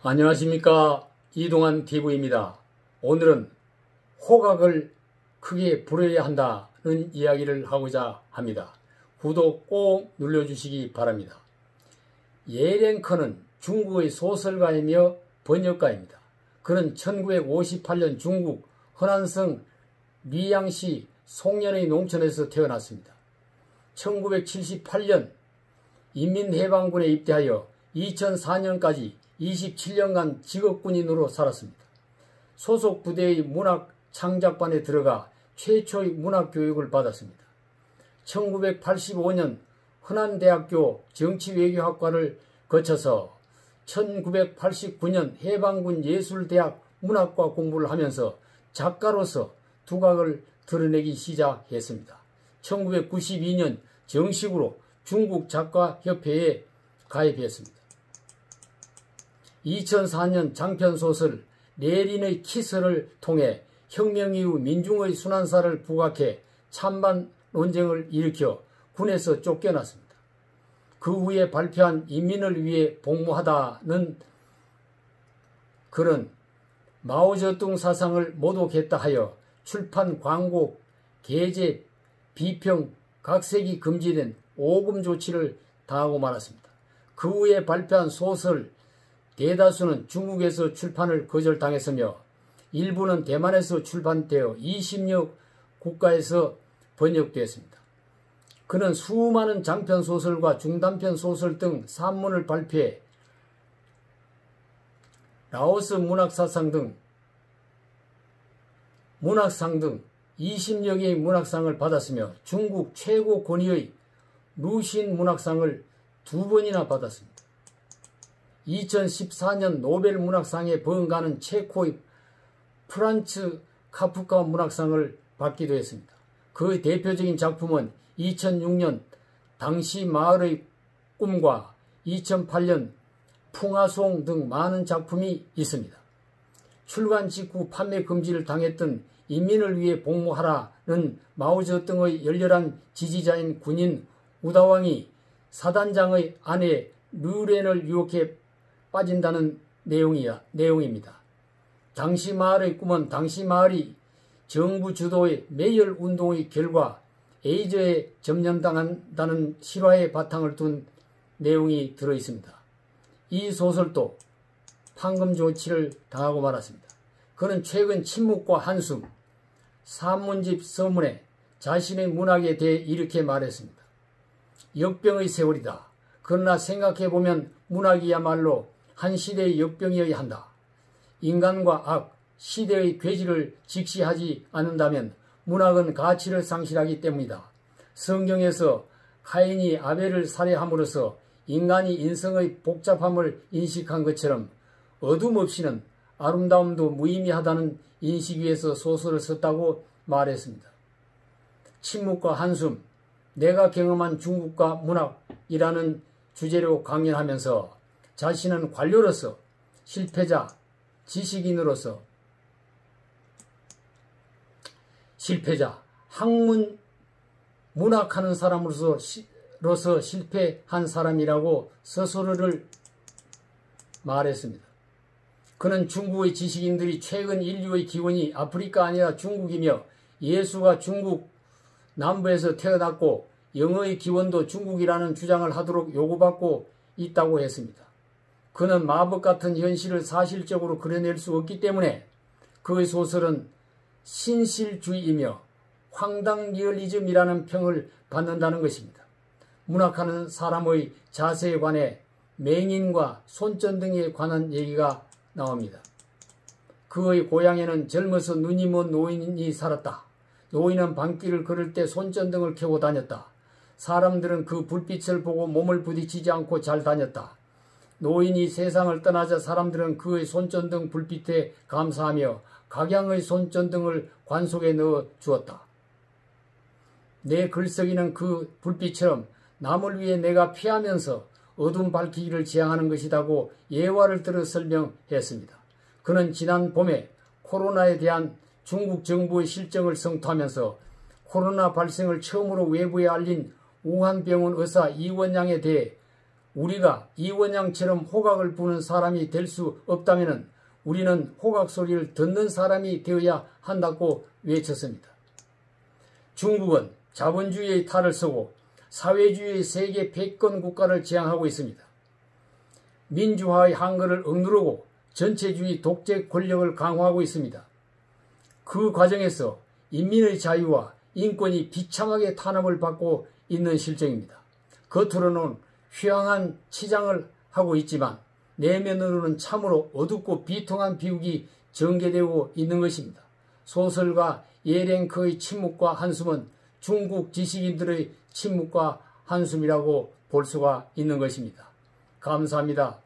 안녕하십니까, 이동환 TV입니다. 오늘은 호각을 크게 부려야 한다는 이야기를 하고자 합니다. 구독 꼭 눌러주시기 바랍니다. 예랭커는 중국의 소설가이며 번역가입니다. 그는 1958년 중국 허난성 미양시 송년의 농촌에서 태어났습니다. 1978년 인민해방군에 입대하여 2004년까지 27년간 직업군인으로 살았습니다. 소속 부대의 문학 창작반에 들어가 최초의 문학 교육을 받았습니다. 1985년 허난대학교 정치외교학과를 거쳐서 1989년 해방군 예술대학 문학과 공부를 하면서 작가로서 두각을 드러내기 시작했습니다. 1992년 정식으로 중국작가협회에 가입했습니다. 2004년 장편소설 레닌의 키스를 통해 혁명 이후 민중의 순환사를 부각해 찬반 논쟁을 일으켜 군에서 쫓겨났습니다. 그 후에 발표한 인민을 위해 복무하다는 글은 마오쩌둥 사상을 모독했다 하여 출판, 광고, 게재, 비평, 각색이 금지된 오금 조치를 당하고 말았습니다. 그 후에 발표한 소설 대다수는 중국에서 출판을 거절당했으며 일부는 대만에서 출판되어 20여 국가에서 번역되었습니다. 그는 수많은 장편소설과 중단편 소설 등 산문을 발표해 라오스 문학상 등 20여 개의 문학상을 받았으며 중국 최고 권위의 루신 문학상을 2번이나 받았습니다. 2014년 노벨 문학상에 버금가는 체코의 프란츠 카프카 문학상을 받기도 했습니다. 그 대표적인 작품은 2006년 당시 마을의 꿈과 2008년 풍화송 등 많은 작품이 있습니다. 출간 직후 판매 금지를 당했던 인민을 위해 복무하라는 마오쩌둥의 열렬한 지지자인 군인 우다왕이 사단장의 아내 류렌을 유혹해 빠진다는 내용입니다. 당시 마을의 꿈은 당시 마을이 정부 주도의 매열 운동의 결과 에이즈에 점령당한다는 실화의 바탕을 둔 내용이 들어있습니다. 이 소설도 판금 조치를 당하고 말았습니다. 그는 최근 침묵과 한숨, 산문집 서문에 자신의 문학에 대해 이렇게 말했습니다. 역병의 세월이다. 그러나 생각해보면 문학이야말로 한 시대의 역병이어야 한다. 인간과 악, 시대의 괴질을 직시하지 않는다면 문학은 가치를 상실하기 때문이다. 성경에서 카인이 아벨을 살해함으로써 인간이 인성의 복잡함을 인식한 것처럼 어둠 없이는 아름다움도 무의미하다는 인식 위에서 소설을 썼다고 말했습니다. 침묵과 한숨, 내가 경험한 중국과 문학이라는 주제로 강연하면서 자신은 관료로서, 실패자, 지식인으로서, 학문, 문학하는 사람으로서 실패한 사람이라고 스스로를 말했습니다. 그는 중국의 지식인들이 최근 인류의 기원이 아프리카 아니라 중국이며 예수가 중국 남부에서 태어났고 영어의 기원도 중국이라는 주장을 하도록 요구받고 있다고 했습니다. 그는 마법 같은 현실을 사실적으로 그려낼 수 없기 때문에 그의 소설은 신실주의이며 황당 리얼리즘이라는 평을 받는다는 것입니다. 문학하는 사람의 자세에 관해 맹인과 손전등에 관한 얘기가 나옵니다. 그의 고향에는 젊어서 눈이 먼 노인이 살았다. 노인은 밤길을 걸을 때 손전등을 켜고 다녔다. 사람들은 그 불빛을 보고 몸을 부딪히지 않고 잘 다녔다. 노인이 세상을 떠나자 사람들은 그의 손전등 불빛에 감사하며 각양의 손전등을 관 속에 넣어 주었다. 내 글쓰기는 그 불빛처럼 남을 위해 내가 피하면서 어둠 밝히기를 지향하는 것이라고 예화를 들어 설명했습니다. 그는 지난 봄에 코로나에 대한 중국 정부의 실정을 성토하면서 코로나 발생을 처음으로 외부에 알린 우한병원 의사 이원양에 대해 우리가 이원양처럼 호각을 부는 사람이 될 수 없다면 우리는 호각 소리를 듣는 사람이 되어야 한다고 외쳤습니다. 중국은 자본주의의 탈을 쓰고 사회주의의 세계 패권 국가를 지향하고 있습니다. 민주화의 한계를 억누르고 전체주의 독재 권력을 강화하고 있습니다. 그 과정에서 인민의 자유와 인권이 비참하게 탄압을 받고 있는 실정입니다. 겉으로는 휘황한 치장을 하고 있지만 내면으로는 참으로 어둡고 비통한 비극이 전개되고 있는 것입니다. 소설가 예랭크의 침묵과 한숨은 중국 지식인들의 침묵과 한숨이라고 볼 수가 있는 것입니다. 감사합니다.